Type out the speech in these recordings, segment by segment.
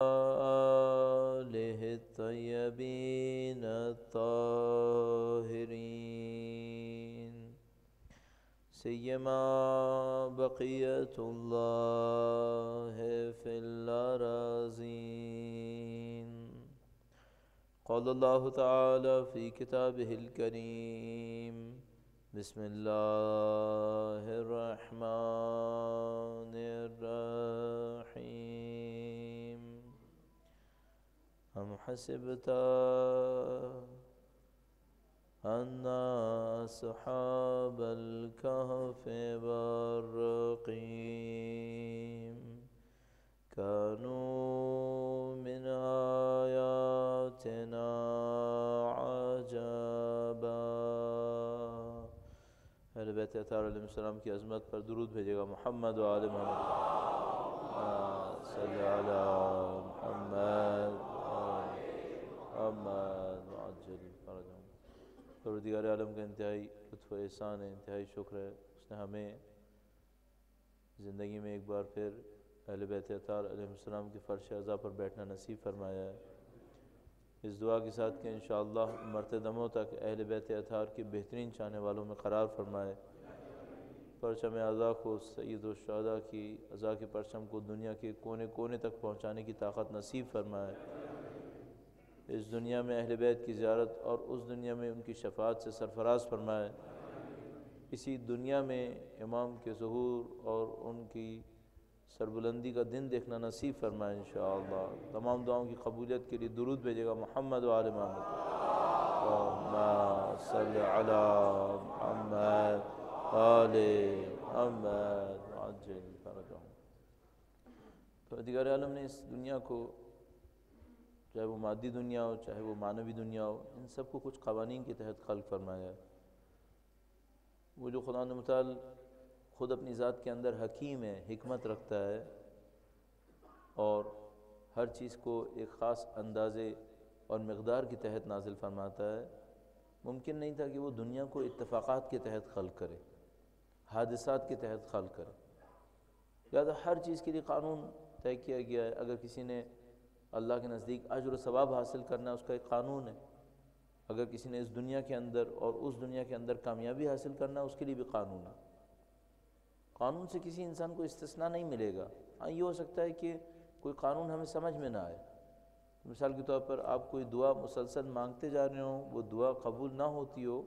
آلہ الطیبین الطاہرین سیما بقیت اللہ فی الارضین قال اللہ تعالی فی کتابہ الکریم بسم اللہ الرحمن الرحیم ام حسبت ان اصحاب الکہف والرقیم كانوا من آياتنا عجبا۔ اہل بیت اطہار علیہ السلام کی عظمت پر درود بھیجے گا محمد و آل محمد صلی علی محمد محمد وعجل فرجهم۔ پروردگار عالم کا انتہائی لطف و احسان ہے، انتہائی شکر ہے، اس نے ہمیں زندگی میں ایک بار پھر اہل بیت اطہار علیہ السلام کی فرش عزا پر بیٹھنا نصیب فرمایا ہے۔ اس دعا کے ساتھ کہ انشاءاللہ مرتے دموں تک اہل بیت اطہار کی بہترین چاہنے والوں میں قرار فرمائے۔ پرچم عزا کو، سید الشہداء کی عزا کے پرچم کو دنیا کے کونے کونے تک پہنچانے کی طاقت نصیب فرمائے۔ اس دنیا میں اہل بیت کی زیارت اور اس دنیا میں ان کی شفاعت سے سرفراز فرمائے۔ اسی دنیا میں امام کے ظہور اور ان کی سربلندی کا دن دیکھنا نصیب فرمائے انشاءاللہ۔ تمام دعاؤں کی قبولیت کے لیے درود بھیجے گا محمد و آل محمد۔ اللہم صلی علی محمد آل محمد وعجل فرجهم۔ پروردگار عالم نے اس دنیا کو، چاہے وہ مادی دنیا ہو چاہے وہ معنوی دنیا ہو، ان سب کو کچھ قوانین کے تحت خلق فرمایا ہے۔ وہ جو خدا متعال خود اپنی ذات کے اندر حکیم ہے، حکمت رکھتا ہے اور ہر چیز کو ایک خاص اندازے اور مقدار کے تحت نازل فرماتا ہے، ممکن نہیں تھا کہ وہ دنیا کو اتفاقات کے تحت خلق کرے، حادثات کے تحت خلق کرے۔ لہذا ہر چیز کے لیے قانون طے کیا گیا ہے۔ اگر کسی نے اللہ کے نزدیک اجر و ثواب حاصل کرنا ہے، اس کا ایک قانون ہے۔ اگر کسی نے اس دنیا کے اندر اور اس دنیا کے اندر کامیابی حاصل کرنا ہے، اس کے لیے بھی قانون ہے۔ قانون سے کسی انسان کو استثناء نہیں ملے گا۔ ہاں، یہ ہو سکتا ہے کہ کوئی قانون ہمیں سمجھ میں نہ آئے۔ مثال کے طور پر آپ کوئی دعا مسلسل مانگتے جا رہے ہوں، وہ دعا قبول نہ ہوتی ہو،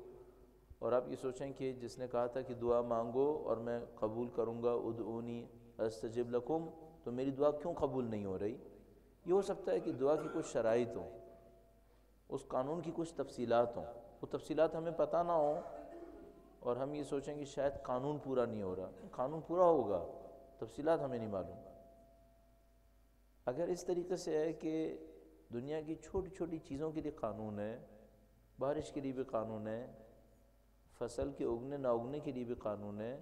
اور آپ یہ سوچیں کہ جس نے کہا تھا کہ دعا مانگو اور میں قبول کروں گا، ادعونی استجب لکم، تو میری دعا کیوں قبول نہیں ہو رہی؟ یہ ہو سکتا ہے کہ دعا کی کچھ شرائط ہوں، اس قانون کی کچھ تفصیلات ہوں، وہ تفصیلات ہمیں پتہ نہ ہوں اور ہم یہ سوچیں کہ شاید قانون پورا نہیں ہو رہا۔ قانون پورا ہوگا، تفصیلات ہمیں نہیں معلوم۔ اگر اس طریقے سے ہے کہ دنیا کی چھوٹی چھوٹی چیزوں کے لیے قانون ہے، بارش کے لیے بھی قانون ہے، فصل کے اگنے نہ اگنے کے لیے بھی قانون ہے،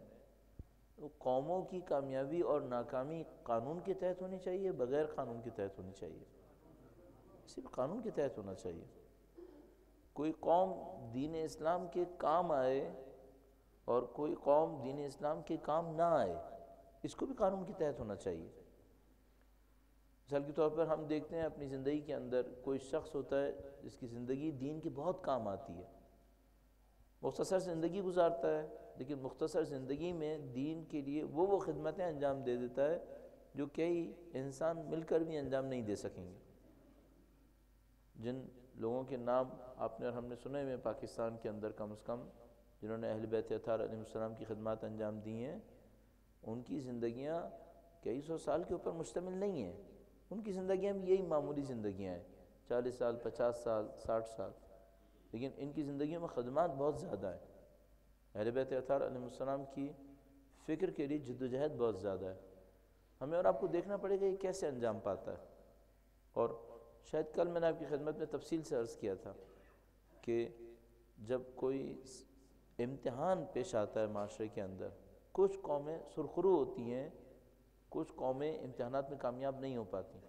تو قوموں کی کامیابی اور ناکامی قانون کے تحت ہونی چاہیے، بغیر قانون کے تحت ہونی چاہیے؟ صرف قانون کے تحت ہونا چاہیے۔ کوئی قوم دین اسلام کے کام آئے اور کوئی قوم دین اسلام کے کام نہ آئے، اس کو بھی قانون کے تحت ہونا چاہیے۔ مثال کے طور پر ہم دیکھتے ہیں اپنی زندگی کے اندر کوئی شخص ہوتا ہے جس کی زندگی دین کے بہت کام آتی ہے، مختصر زندگی گزارتا ہے، لیکن مختصر زندگی میں دین کے لیے وہ خدمتیں انجام دے دیتا ہے جو کئی انسان مل کر بھی انجام نہیں دے سکیں گے۔ جن لوگوں کے نام آپ نے اور ہم نے سنے ہوئے پاکستان کے اندر کم از کم، جنہوں نے اہل بیت اطہار علیہ السلام کی خدمات انجام دی ہیں، ان کی زندگیاں کئی سو سال کے اوپر مشتمل نہیں ہیں۔ ان کی زندگیاں بھی یہی معمولی زندگیاں ہیں، 40 سال 50 سال 60 سال، لیکن ان کی زندگیوں میں خدمات بہت زیادہ ہیں۔ اہل بیت اطہار علیہ السلام کی فکر کے لیے جد و جہد بہت زیادہ ہے۔ ہمیں اور آپ کو دیکھنا پڑے گا یہ کیسے انجام پاتا ہے۔ اور شاید کل میں نے آپ کی خدمت میں تفصیل سے عرض کیا تھا کہ جب کوئی امتحان پیش آتا ہے معاشرے کے اندر، کچھ قومیں سرخرو ہوتی ہیں، کچھ قومیں امتحانات میں کامیاب نہیں ہو پاتی۔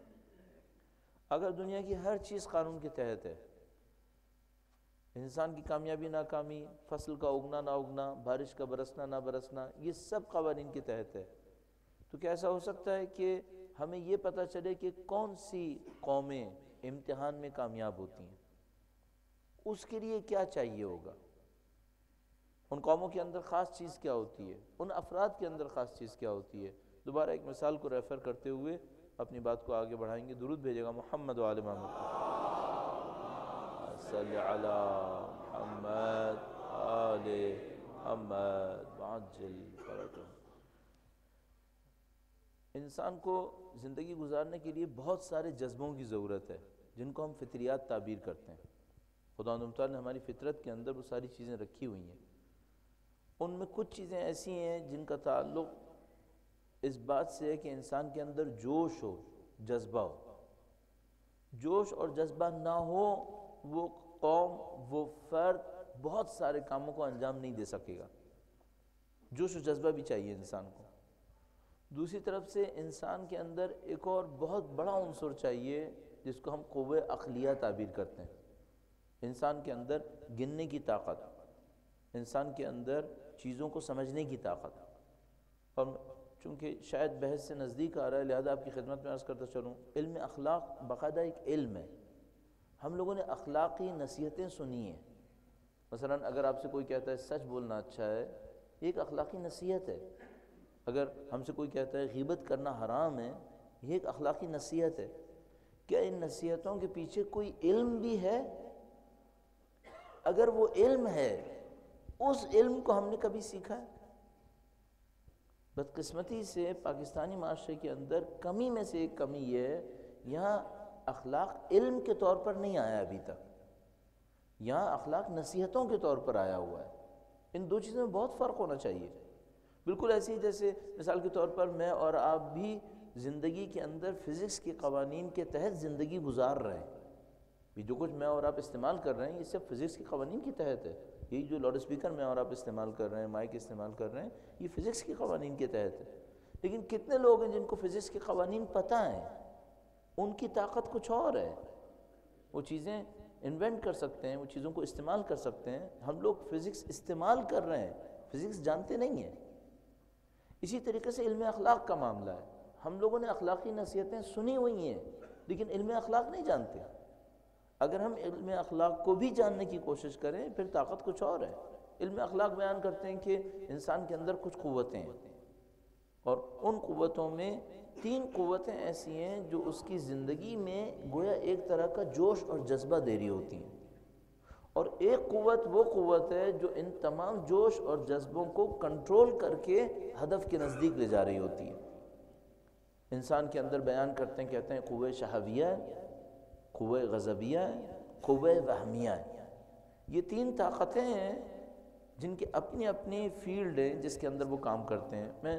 اگر دنیا کی ہر چیز قانون کے تحت ہے، انسان کی کامیابی ناکامی، فصل کا اگنا نہ اگنا، بارش کا برسنا نہ برسنا، یہ سب قوانین کے تحت ہے، تو کیا ایسا ہو سکتا ہے کہ ہمیں یہ پتہ چلے کہ کون سی قومیں امتحان میں کامیاب ہوتی ہیں، اس کے لیے کیا چاہیے ہوگا، ان قوموں کے اندر خاص چیز کیا ہوتی ہے، ان افراد کے اندر خاص چیز کیا ہوتی ہے۔ دوبارہ ایک مثال کو ریفر کرتے ہوئے اپنی بات کو آگے بڑھائیں گے۔ درود بھیجے گا محمد و آل محمد، صلی علی محمد آل محمد وعجل فرجهم۔ انسان کو زندگی گزارنے کے لیے بہت سارے جذبوں کی ضرورت ہے جن کو ہم فطریات تعبیر کرتے ہیں۔ خداوند تعالیٰ نے ہماری فطرت کے اندر وہ ساری چیزیں رکھی ہوئی ہیں۔ ان میں کچھ چیزیں ایسی ہیں جن کا تعلق اس بات سے ہے کہ انسان کے اندر جوش ہو، جذبہ ہو۔ جوش اور جذبہ نہ ہو، وہ قوم، وہ فرد بہت سارے کاموں کو انجام نہیں دے سکے گا۔ جوش و جذبہ بھی چاہیے انسان کو۔ دوسری طرف سے انسان کے اندر ایک اور بہت بڑا عنصر چاہیے جس کو ہم قوہ عقلیہ تعبیر کرتے ہیں۔ انسان کے اندر گننے کی طاقت، انسان کے اندر چیزوں کو سمجھنے کی طاقت۔ اور چونکہ شاید بحث سے نزدیک آ رہا ہے لہذا آپ کی خدمت میں عرض کرتا چلوں، علم اخلاق باقاعدہ ایک علم ہے۔ ہم لوگوں نے اخلاقی نصیحتیں سنی ہیں۔ مثلا اگر آپ سے کوئی کہتا ہے سچ بولنا اچھا ہے، یہ ایک اخلاقی نصیحت ہے۔ اگر ہم سے کوئی کہتا ہے غیبت کرنا حرام ہے، یہ ایک اخلاقی نصیحت ہے۔ کیا ان نصیحتوں کے پیچھے کوئی علم بھی ہے؟ اگر وہ علم ہے، اس علم کو ہم نے کبھی سیکھا ہے؟ بدقسمتی سے پاکستانی معاشرے کے اندر کمی میں سے ایک کمی یہ ہے، یہاں اخلاق علم کے طور پر نہیں آیا ابھی تک، یہاں اخلاق نصیحتوں کے طور پر آیا ہوا ہے۔ ان دو چیزوں میں بہت فرق ہونا چاہیے۔ بالکل ایسے ہی جیسے مثال کے طور پر میں اور آپ بھی زندگی کے اندر فزکس کے قوانین کے تحت زندگی گزار رہے ہیں۔ یہ جو کچھ میں اور آپ استعمال کر رہے ہیں یہ سب فزکس کے قوانین کے تحت ہے۔ یہ جو لاؤڈ اسپیکر میں اور آپ استعمال کر رہے ہیں، مائک استعمال کر رہے ہیں، یہ فزکس کے قوانین کے تحت ہے۔ لیکن کتنے لوگ ہیں جن کو فزکس کے قوانین پتہ ہیں، ان کی طاقت کچھ اور ہے، وہ چیزیں انوینٹ کر سکتے ہیں، وہ چیزوں کو استعمال کر سکتے ہیں۔ ہم لوگ فزکس استعمال کر رہے ہیں، فزکس جانتے نہیں ہیں۔ اسی طریقے سے علم اخلاق کا معاملہ ہے۔ ہم لوگوں نے اخلاقی نصیحتیں سنی ہوئی ہیں لیکن علم اخلاق نہیں جانتے۔ اگر ہم علم اخلاق کو بھی جاننے کی کوشش کریں پھر طاقت کچھ اور ہے۔ علم اخلاق بیان کرتے ہیں کہ انسان کے اندر کچھ قوتیں ہیں، اور ان قوتوں میں 3 قوتیں ایسی ہیں جو اس کی زندگی میں گویا ایک طرح کا جوش اور جذبہ دے رہی ہوتی ہیں، اور ایک قوت وہ قوت ہے جو ان تمام جوش اور جذبوں کو کنٹرول کر کے ہدف کے نزدیک لے جا رہی ہوتی ہے۔ انسان کے اندر بیان کرتے ہیں، کہتے ہیں قوہ شہویہ، قوہ غضبیہ، قوہ وہمیہ۔ یہ 3 طاقتیں ہیں جن کے اپنی اپنی فیلڈ ہے جس کے اندر وہ کام کرتے ہیں۔ میں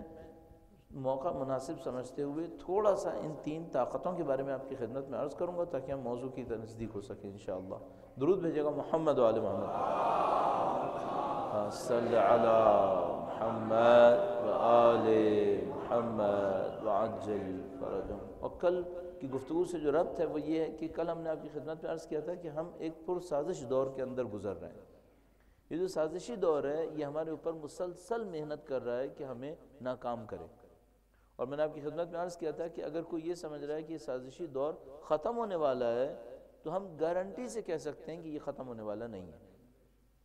موقع مناسب سمجھتے ہوئے تھوڑا سا ان 3 طاقتوں کے بارے میں آپ کی خدمت میں عرض کروں گا تاکہ ہم موضوع کی نزدیک ہو سکیں انشاءاللہ۔ درود بھیجے گا محمد و آل محمد، صلی علی محمد و آل محمد وعجل فرجهم۔ اور کل کی گفتگو سے جو ربط ہے وہ یہ ہے کہ کل ہم نے آپ کی خدمت میں عرض کیا تھا کہ ہم ایک پرسازش دور کے اندر گزر رہے ہیں۔ یہ جو سازشی دور ہے یہ ہمارے اوپر مسلسل محنت کر رہا ہے کہ ہمیں ناکام کرے۔ اور میں نے آپ کی خدمت میں عرض کیا تھا کہ اگر کوئی یہ سمجھ رہا ہے کہ یہ سازشی دور ختم ہونے والا ہے تو ہم گارنٹی سے کہہ سکتے ہیں کہ یہ ختم ہونے والا نہیں ہے،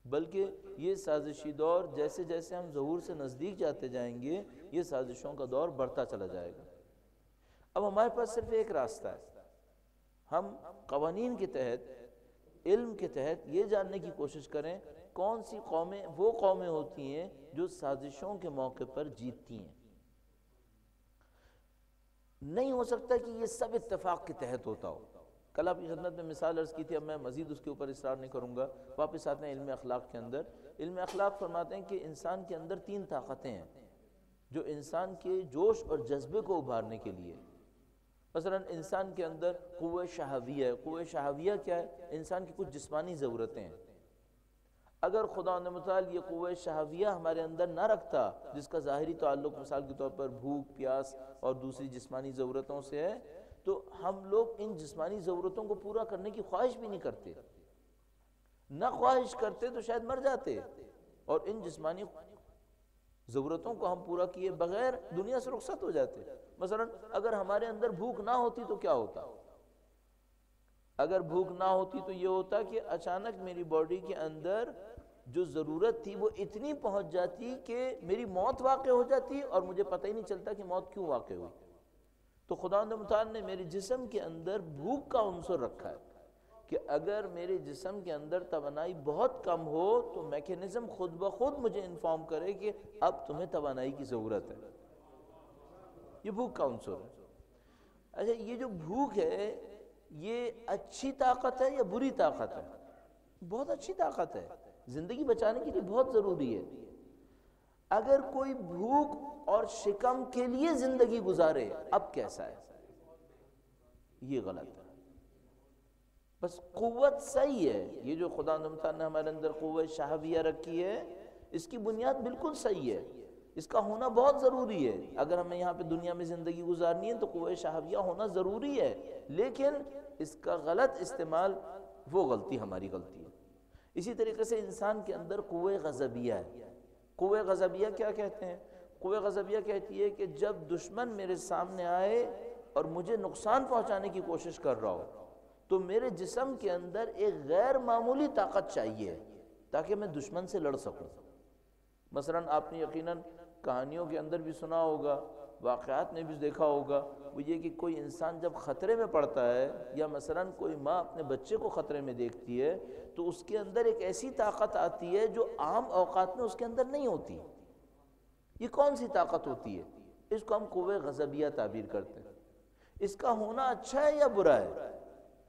بلکہ یہ سازشی دور جیسے جیسے ہم ظہور سے نزدیک جاتے جائیں گے یہ سازشوں کا دور بڑھتا چلا جائے گا۔ اب ہمارے پاس صرف ایک راستہ ہے، ہم قوانین کے تحت، علم کے تحت یہ جاننے کی کوشش کریں کون سی قومیں وہ قومیں ہوتی ہیں جو سازشوں کے موقع پر جیتتی ہیں۔ نہیں ہو سکتا کہ یہ سب اتفاق کے تحت ہوتا ہو۔ کل آپ کی خدمت میں مثال عرض کی تھی، اب میں مزید اس کے اوپر اصرار نہیں کروں گا۔ واپس آتے ہیں علم اخلاق کے اندر۔ علم اخلاق فرماتے ہیں کہ انسان کے اندر 3 طاقتیں ہیں جو انسان کے جوش اور جذبے کو ابھارنے کے لیے، مثلا انسان کے اندر قوہ شہویہ ہے۔ قوہ شہویہ کیا ہے؟ انسان کی کچھ جسمانی ضرورتیں ہیں۔ اگر خدا متعال یہ قوہ شہویہ ہمارے اندر نہ رکھتا، جس کا ظاہری تعلق مثال کے طور پر بھوک، پیاس اور دوسری جسمانی ضرورتوں سے ہے، تو ہم لوگ ان جسمانی ضرورتوں کو پورا کرنے کی خواہش بھی نہیں کرتے۔ نہ خواہش کرتے تو شاید مر جاتے، اور ان جسمانی ضرورتوں کو ہم پورا کیے بغیر دنیا سے رخصت ہو جاتے۔ مثلا اگر ہمارے اندر بھوک نہ ہوتی تو کیا ہوتا؟ اگر بھوک نہ ہوتی تو یہ ہوتا کہ اچانک میری باڈی کے اندر جو ضرورت تھی وہ اتنی پہنچ جاتی کہ میری موت واقع ہو جاتی اور مجھے پتہ ہی نہیں چلتا کہ موت کیوں واقع ہوئی۔ تو خداوند متعال نے میرے جسم کے اندر بھوک کا عنصر رکھا ہے کہ اگر میرے جسم کے اندر توانائی بہت کم ہو تو میکینزم خود بخود مجھے انفارم کرے کہ اب تمہیں توانائی کی ضرورت ہے۔ یہ بھوک کا عنصر ہے۔ اچھا، یہ جو بھوک ہے یہ اچھی طاقت ہے یا بری طاقت ہے؟ بہت اچھی طاقت ہے، زندگی بچانے کے لیے بہت ضروری ہے۔ اگر کوئی بھوک اور شکم کے لیے زندگی گزارے اب کیسا ہے؟ یہ غلط ہے۔ بس قوت صحیح ہے، یہ جو خدا نے ہمارے اندر قوت شہویہ رکھی ہے اس کی بنیاد بالکل صحیح ہے، اس کا ہونا بہت ضروری ہے۔ اگر ہمیں یہاں پہ دنیا میں زندگی گزارنی ہے تو قوت شہویہ ہونا ضروری ہے، لیکن اس کا غلط استعمال وہ غلطی ہماری غلطی ہے۔ اسی طریقے سے انسان کے اندر قوت غضبیہ ہے۔ قوت غضبیہ کیا کہتے ہیں؟ قوت غضبیہ کہتی ہے کہ جب دشمن میرے سامنے آئے اور مجھے نقصان پہنچانے کی کوشش کر رہا ہو تو میرے جسم کے اندر ایک غیر معمولی طاقت چاہیے تاکہ میں دشمن سے لڑ سکوں۔ مثلا آپ نے یقیناً کہانیوں کے اندر بھی سنا ہوگا، واقعات میں بھی دیکھا ہوگا، وہ یہ کہ کوئی انسان جب خطرے میں پڑتا ہے یا مثلا کوئی ماں اپنے بچے کو خطرے میں دیکھتی ہے تو اس کے اندر ایک ایسی طاقت آتی ہے جو عام اوقات میں اس کے اندر نہیں ہوتی۔ یہ کون سی طاقت ہوتی ہے؟ اس کو ہم قوت غضبیہ تعبیر کرتے ہیں۔ اس کا ہونا اچھا ہے یا برا ہے؟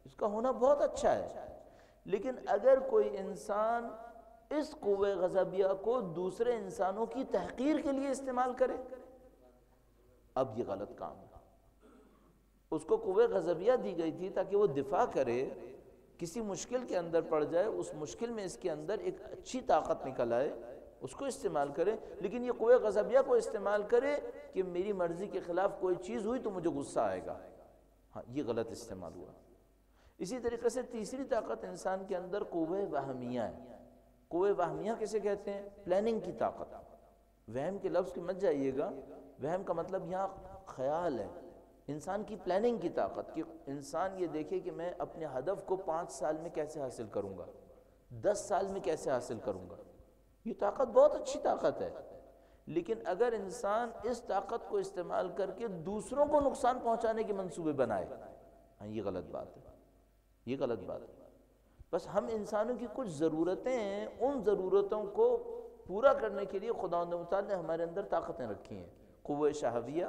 اس کا ہونا بہت اچھا ہے، لیکن اگر کوئی انسان اس قوت غضبیہ کو دوسرے انسانوں کی تحقیر کے لیے استعمال کرے اب یہ غلط کام ہے۔ اس کو قوت غضبیہ دی گئی تھی تاکہ وہ دفاع کرے، کسی مشکل کے اندر پڑ جائے، اس مشکل میں اس کے اندر ایک اچھی طاقت نکل آئے، اس کو استعمال کرے، لیکن یہ قوت غضبیہ کو استعمال کرے کہ میری مرضی کے خلاف کوئی چیز ہوئی تو مجھے غصہ آئے گا، ہاں یہ غلط استعمال ہوا۔ اسی طریقے سے تیسری طاقت انسان کے اندر قوت وہمیہ ہے۔ قوت وہمیہ کسے کہتے ہیں؟ پلاننگ کی طاقت۔ وہم کے لفظ کی مت جائیے گا، وہم کا مطلب یہاں خیال ہے، انسان کی پلاننگ کی طاقت، کہ انسان یہ دیکھے کہ میں اپنے ہدف کو 5 سال میں کیسے حاصل کروں گا، 10 سال میں کیسے حاصل کروں گا۔ یہ طاقت بہت اچھی طاقت ہے، لیکن اگر انسان اس طاقت کو استعمال کر کے دوسروں کو نقصان پہنچانے کے منصوبے بنائے، ہاں یہ غلط بات ہے، یہ غلط بات ہے۔ بس ہم انسانوں کی کچھ ضرورتیں ہیں، ان ضرورتوں کو پورا کرنے کے لیے خداوند متعال نے ہمارے اندر طاقتیں رکھی ہیں، قوت شہویہ،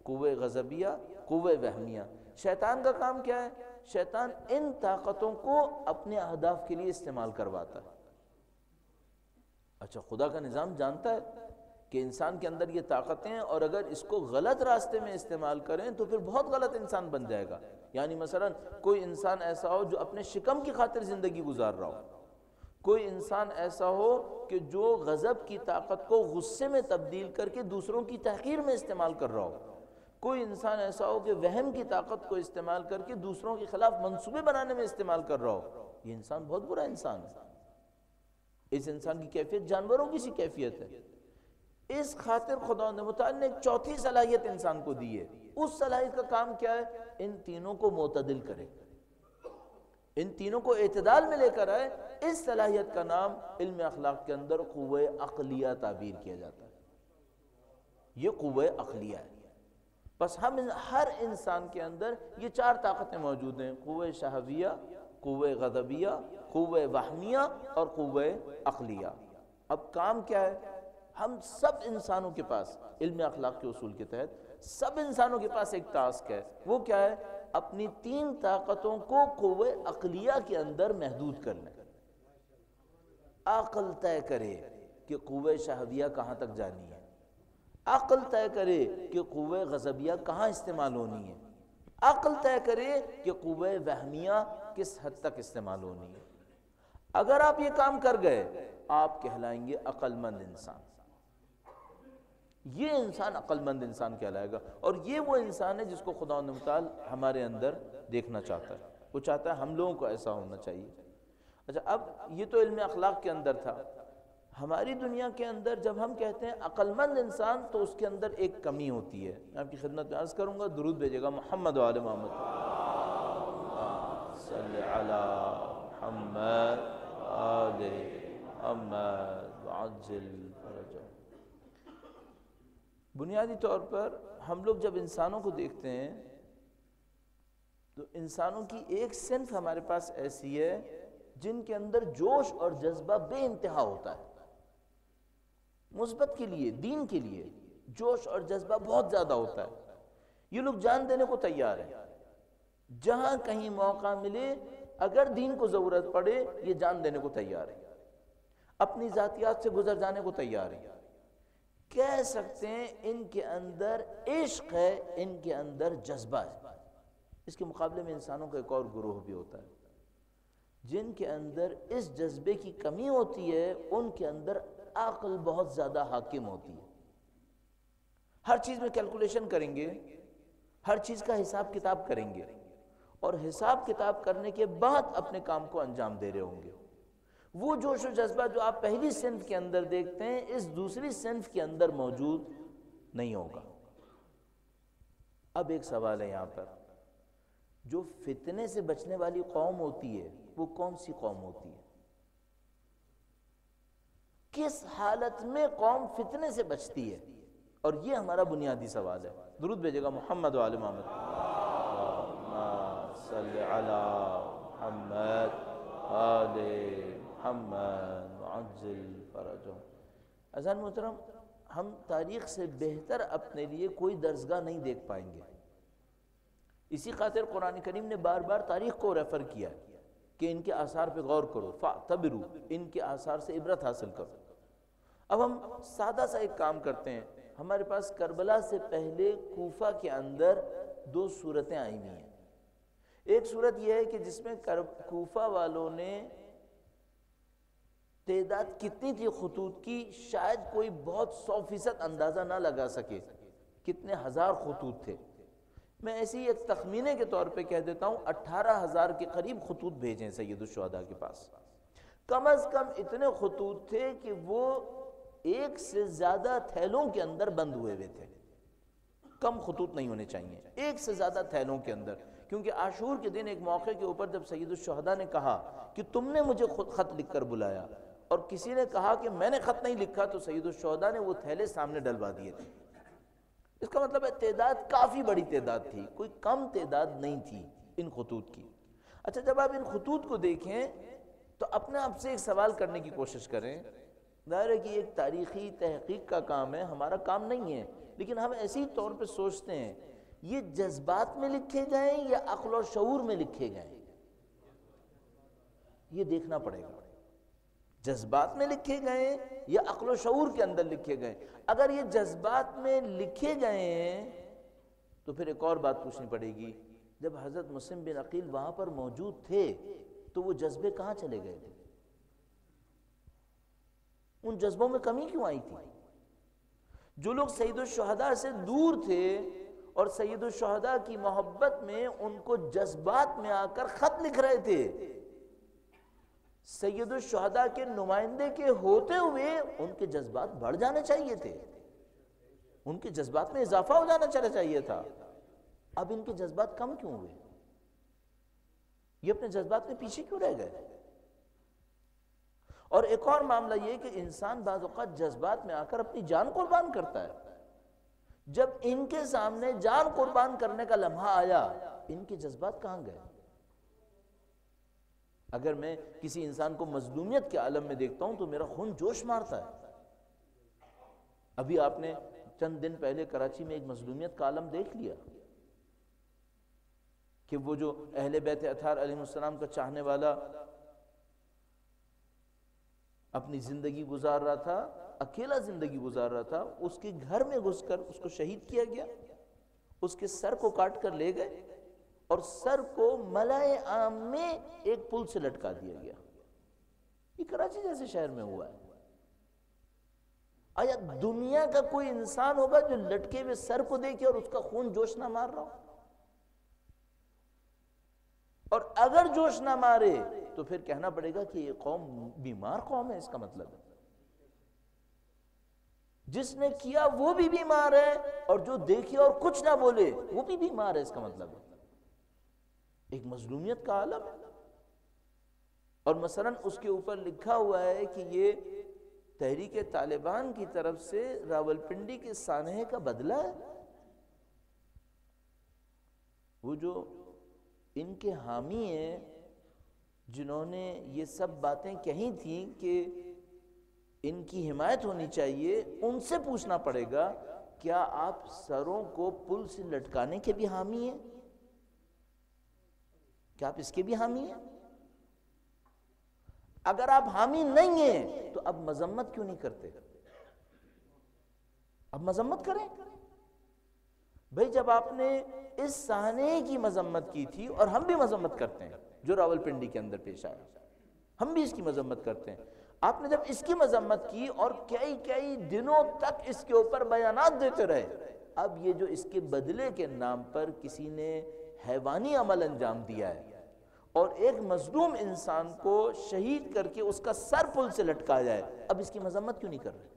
قوت غضبیہ، قوت وہمیہ۔ شیطان کا کام کیا ہے؟ شیطان ان طاقتوں کو اپنے اہداف کے لیے استعمال کرواتا ہے۔ اچھا، خدا کا نظام جانتا ہے کہ انسان کے اندر یہ طاقتیں ہیں اور اگر اس کو غلط راستے میں استعمال کریں تو پھر بہت غلط انسان بن جائے گا۔ یعنی مثلا کوئی انسان ایسا ہو جو اپنے شکم کی خاطر زندگی گزار رہا ہو، کوئی انسان ایسا ہو کہ جو غضب کی طاقت کو غصے میں تبدیل کر کے دوسروں کی تحقیر میں استعمال کر رہا ہو، کوئی انسان ایسا ہو کہ وہم کی طاقت کو استعمال کر کے دوسروں کے خلاف منصوبے بنانے میں استعمال کر رہا ہو، یہ انسان بہت برا انسان ہے۔ اس انسان کی کیفیت جانوروں کی سی کیفیت ہے۔ اس خاطر خدا متعال نے ایک چوتھی صلاحیت انسان کو دی ہے۔ اس صلاحیت کا کام کیا ہے؟ ان تینوں کو معتدل کرے، ان تینوں کو اعتدال میں لے کر آئے۔ اس صلاحیت کا نام علم اخلاق کے اندر قوت عقلیہ تعبیر کیا جاتا ہے۔ یہ قوت عقلیہ ہے۔ بس ہر انسان کے اندر یہ 4 طاقتیں موجود ہیں، قوت شہویہ، قوت غضبیہ، قوت وہمیہ اور قوت عقلیہ۔ اب کام کیا ہے؟ ہم سب انسانوں کے پاس علم اخلاق کے اصول کے تحت سب انسانوں کے پاس ایک ٹاسک ہے، وہ کیا ہے؟ اپنی 3 طاقتوں کو قوت عقلیہ کے اندر محدود کر لیں۔ عقل طے کرے کہ قوت شہویہ کہاں تک جانی ہے، عقل طے کرے کہ قوت غضبیہ کہاں استعمال ہونی ہے، عقل طے کرے کہ قوت وہمیہ کس حد تک استعمال ہونی ہے۔ اگر آپ یہ کام کر گئے آپ کہلائیں گے عقل مند انسان۔ یہ انسان عقل مند انسان کہلائے گا، اور یہ وہ انسان ہے جس کو خدا متعال ہمارے اندر دیکھنا چاہتا ہے۔ وہ چاہتا ہے ہم لوگوں کو ایسا ہونا چاہیے۔ اچھا، اب یہ تو علم اخلاق کے اندر تھا۔ ہماری دنیا کے اندر جب ہم کہتے ہیں عقل مند انسان تو اس کے اندر ایک کمی ہوتی ہے. میں آپ کی خدمت میں عرض کروں گا، درود بھیجے گا محمد و آل محمد. صلی علی محمد آل محمد وعجل فرجہ. بنیادی طور پر ہم لوگ جب انسانوں کو دیکھتے ہیں تو انسانوں کی ایک صنف ہمارے پاس ایسی ہے جن کے اندر جوش اور جذبہ بے انتہا ہوتا ہے. مثبت کے لیے، دین کے لیے جوش اور جذبہ بہت زیادہ ہوتا ہے. یہ لوگ جان دینے کو تیار ہیں، جہاں کہیں موقع ملے اگر دین کو ضرورت پڑے یہ جان دینے کو تیار ہیں، اپنی ذاتیات سے گزر جانے کو تیار ہیں. کہہ سکتے ہیں ان کے اندر عشق ہے، ان کے اندر جذبہ ہے. اس کے مقابلے میں انسانوں کا ایک اور گروہ بھی ہوتا ہے جن کے اندر اس جذبے کی کمی ہوتی ہے، ان کے اندر عقل بہت زیادہ حاکم ہوتی ہے. ہر چیز میں کیلکولیشن کریں گے، ہر چیز کا حساب کتاب کریں گے، اور حساب کتاب کرنے کے بعد اپنے کام کو انجام دے رہے ہوں گے. وہ جوش و جذبہ جو آپ پہلی صنف کے اندر دیکھتے ہیں اس دوسری صنف کے اندر موجود نہیں ہوگا. اب ایک سوال ہے یہاں پر، جو فتنے سے بچنے والی قوم ہوتی ہے وہ کون سی قوم ہوتی ہے؟ کس حالت میں قوم فتنے سے بچتی ہے؟ اور یہ ہمارا بنیادی سوال ہے. درود بھیجے گا محمد و آل محمد. اللہم صلی علی محمد آل محمد وعجل فرجہم. عزیزان محترم، ہم تاریخ سے بہتر اپنے لیے کوئی درسگاہ نہیں دیکھ پائیں گے. اسی خاطر قرآن کریم نے بار بار تاریخ کو ریفر کیا کہ ان کے آثار پہ غور کرو، فاعتبروا، ان کے آثار سے عبرت حاصل کرو. اب ہم سادہ سا ایک کام کرتے ہیں. ہمارے پاس کربلا سے پہلے کوفہ کے اندر 2 صورتیں آئی ہوئی ہیں. ایک صورت یہ ہے کہ جس میں کوفہ والوں نے تعداد کتنی تھی خطوط کی شاید کوئی بہت 100% اندازہ نہ لگا سکے، کتنے ہزار خطوط تھے. میں ایسی ایک تخمینے کے طور پہ کہہ دیتا ہوں 18,000 کے قریب خطوط بھیجیں سید الشہداء کے پاس. کم از کم اتنے خطوط تھے کہ وہ 1 سے زیادہ تھیلوں کے اندر بند ہوئے تھے. کم خطوط نہیں ہونے چاہیے، 1 سے زیادہ تھیلوں کے اندر. کیونکہ عاشور کے دن ایک موقع کے اوپر جب سید الشہداء نے کہا کہ تم نے مجھے خود خط لکھ کر بلایا، اور کسی نے کہا کہ میں نے خط نہیں لکھا، تو سید الشہداء نے وہ تھیلے سامنے ڈلوا دیے تھے. اس کا مطلب ہے تعداد کافی بڑی تعداد تھی، کوئی کم تعداد نہیں تھی ان خطوط کی. اچھا، جب آپ ان خطوط کو دیکھیں تو اپنے آپ سے ایک سوال کرنے کی کوشش کریں. ظاہر ہے کہ ایک تاریخی تحقیق کا کام ہے، ہمارا کام نہیں ہے، لیکن ہم ایسی طور پہ سوچتے ہیں یہ جذبات میں لکھے گئے یا عقل و شعور میں لکھے گئے؟ یہ دیکھنا پڑے گا. جذبات میں لکھے گئے یا عقل و شعور کے اندر لکھے گئے؟ اگر یہ جذبات میں لکھے گئے ہیں تو پھر ایک اور بات پوچھنی پڑے گی، جب حضرت مسلم بن عقیل وہاں پر موجود تھے تو وہ جذبے کہاں چلے گئے تھے؟ ان جذبوں میں کمی کیوں آئی تھی؟ جو لوگ سید الشہداء سے دور تھے اور سید الشہداء کی محبت میں ان کو جذبات میں آ کر خط لکھ رہے تھے، سید الشہداء کے نمائندے کے ہوتے ہوئے ان کے جذبات بڑھ جانے چاہیے تھے، ان کے جذبات میں اضافہ ہو جانا چاہیے تھا. اب ان کے جذبات کم کیوں ہوئے؟ یہ اپنے جذبات میں پیچھے کیوں رہ گئے؟ اور ایک اور معاملہ یہ کہ انسان بعض اوقات جذبات میں آ کر اپنی جان قربان کرتا ہے. جب ان کے سامنے جان قربان کرنے کا لمحہ آیا، ان کے جذبات کہاں گئے؟ اگر میں کسی انسان کو مظلومیت کے عالم میں دیکھتا ہوں تو میرا خون جوش مارتا ہے. ابھی آپ نے چند دن پہلے کراچی میں ایک مظلومیت کا عالم دیکھ لیا کہ وہ جو اہل بیت اطہار علیہ السلام کا چاہنے والا اپنی زندگی گزار رہا تھا، اکیلا زندگی گزار رہا تھا، اس کے گھر میں گھس کر اس کو شہید کیا گیا، اس کے سر کو کاٹ کر لے گئے اور سر کو ملائے عام میں ایک پل سے لٹکا دیا گیا. یہ کراچی جیسے شہر میں ہوا ہے. آیا دنیا کا کوئی انسان ہوگا جو لٹکے ہوئے سر کو دیکھے اور اس کا خون جوش نہ مار رہا ہو؟ اور اگر جوش نہ مارے تو پھر کہنا پڑے گا کہ یہ قوم بیمار قوم ہے. اس کا مطلب ہے جس نے کیا وہ بھی بیمار ہے، اور جو دیکھے اور کچھ نہ بولے وہ بھی بیمار ہے۔ اس کا مطلب ہے ایک مظلومیت کا عالم ہے۔ اور مثلا اس کے اوپر لکھا ہوا ہے کہ یہ تحریک طالبان کی طرف سے راولپنڈی کے سانحے کا بدلہ ہے۔ وہ جو ان کے حامی ہیں جنہوں نے یہ سب باتیں کہی تھیں کہ ان کی حمایت ہونی چاہیے، ان سے پوچھنا پڑے گا کیا آپ سروں کو پل سے لٹکانے کے بھی حامی ہیں؟ کیا آپ اس کے بھی حامی ہیں؟ اگر آپ حامی نہیں ہیں تو اب مذمت کیوں نہیں کرتے؟ اب مذمت کریں بھئی۔ جب آپ نے اس سانحے کی مذمت کی تھی، اور ہم بھی مذمت کرتے ہیں جو راولپنڈی کے اندر پیش آیا، ہم بھی اس کی مذمت کرتے ہیں، آپ نے جب اس کی مذمت کی اور کئی دنوں تک اس کے اوپر بیانات دیتے رہے، اب یہ جو اس کے بدلے کے نام پر کسی نے حیوانی عمل انجام دیا ہے اور ایک مظلوم انسان کو شہید کر کے اس کا سر پل سے لٹکایا جائے، اب اس کی مذمت کیوں نہیں کر رہے؟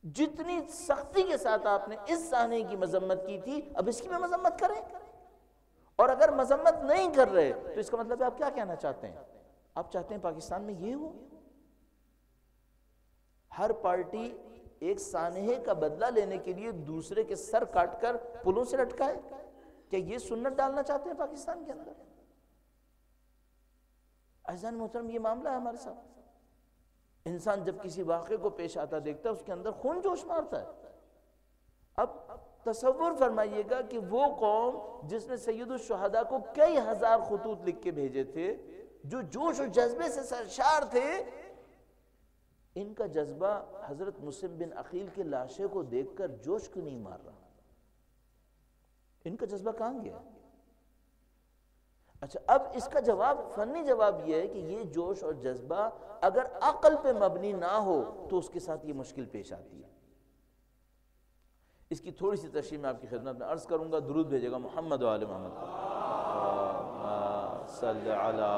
جتنی سختی کے ساتھ آپ نے اس سانحے کی مذمت کی تھی، اب اس کی بھی مذمت کریں۔ اور اگر مذمت نہیں کر رہے تو اس کا مطلب ہے آپ کیا کہنا چاہتے ہیں؟ آپ چاہتے ہیں پاکستان میں یہ ہو، ہر پارٹی ایک سانحے کا بدلہ لینے کے لیے دوسرے کے سر کاٹ کر پلوں سے لٹکائے؟ کیا یہ سنت ڈالنا چاہتے ہیں پاکستان کے اندر؟ عزیزان محترم، یہ معاملہ ہے ہمارے ساتھ۔ انسان جب کسی واقعے کو پیش آتا دیکھتا ہے، اس کے اندر خون جوش مارتا ہے۔ اب تصور فرمائیے گا کہ وہ قوم جس نے سید الشہداء کو کئی ہزار خطوط لکھ کے بھیجے تھے، جو جوش و جذبے سے سرشار تھے، ان کا جذبہ حضرت مسلم بن عقیل کے لاشے کو دیکھ کر جوش کیوں نہیں مار رہا؟ ان کا جذبہ کہاں گیا؟ اچھا، اب اس کا جواب، فنی جواب یہ ہے کہ یہ جوش اور جذبہ اگر عقل پہ مبنی نہ ہو تو اس کے ساتھ یہ مشکل پیش آتی ہے۔ اس کی تھوڑی سی تشریح میں آپ کی خدمت میں عرض کروں گا۔ درود بھیجے گا محمد و آل محمد، صلی علی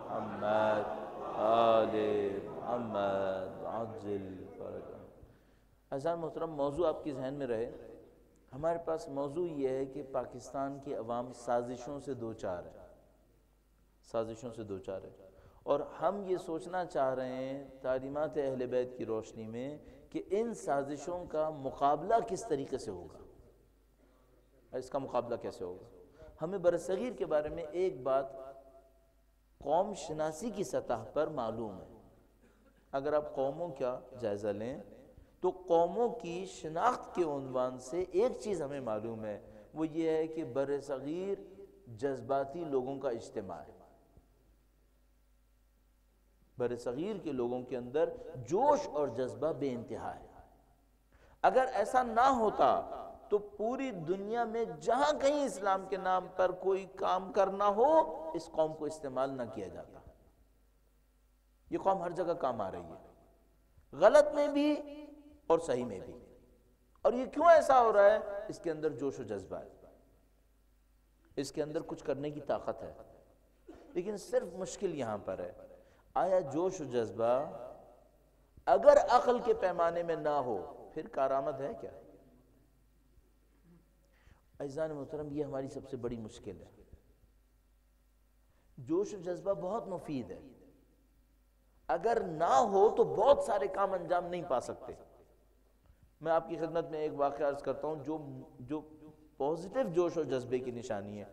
محمد آل محمد عجل فرجہ۔ عزیزان محترم، موضوع آپ کی ذہن میں رہے، ہمارے پاس موضوع یہ ہے کہ پاکستان کی عوام سازشوں سے دوچار ہے، سازشوں سے دوچار ہے، اور ہم یہ سوچنا چاہ رہے ہیں تعلیمات اہل بیت کی روشنی میں کہ ان سازشوں کا مقابلہ کس طریقے سے ہوگا، اس کا مقابلہ کیسے ہوگا۔ ہمیں برصغیر کے بارے میں ایک بات قوم شناسی کی سطح پر معلوم ہے۔ اگر آپ قوموں کا جائزہ لیں تو قوموں کی شناخت کے عنوان سے ایک چیز ہمیں معلوم ہے، وہ یہ ہے کہ برصغیر جذباتی لوگوں کا اجتماع ہے۔ برصغیر کے لوگوں کے اندر جوش اور جذبہ بے انتہا ہے۔ اگر ایسا نہ ہوتا تو پوری دنیا میں جہاں کہیں اسلام کے نام پر کوئی کام کرنا ہو، اس قوم کو استعمال نہ کیا جاتا۔ یہ قوم ہر جگہ کام آ رہی ہے، غلط میں بھی اور صحیح میں بھی۔ اور یہ کیوں ایسا ہو رہا ہے؟ اس کے اندر جوش و جذبہ ہے، اس کے اندر کچھ کرنے کی طاقت ہے، لیکن صرف مشکل یہاں پر ہے، آیا جوش و جذبہ اگر عقل کے پیمانے میں نہ ہو پھر کارآمد ہے کیا؟ عزیزان محترم، یہ ہماری سب سے بڑی مشکل ہے۔ جوش و جذبہ بہت مفید ہے، اگر نہ ہو تو بہت سارے کام انجام نہیں پا سکتے۔ میں آپ کی خدمت میں ایک واقعہ عرض کرتا ہوں جو پوزیٹیو جوش و جذبے کی نشانی ہے۔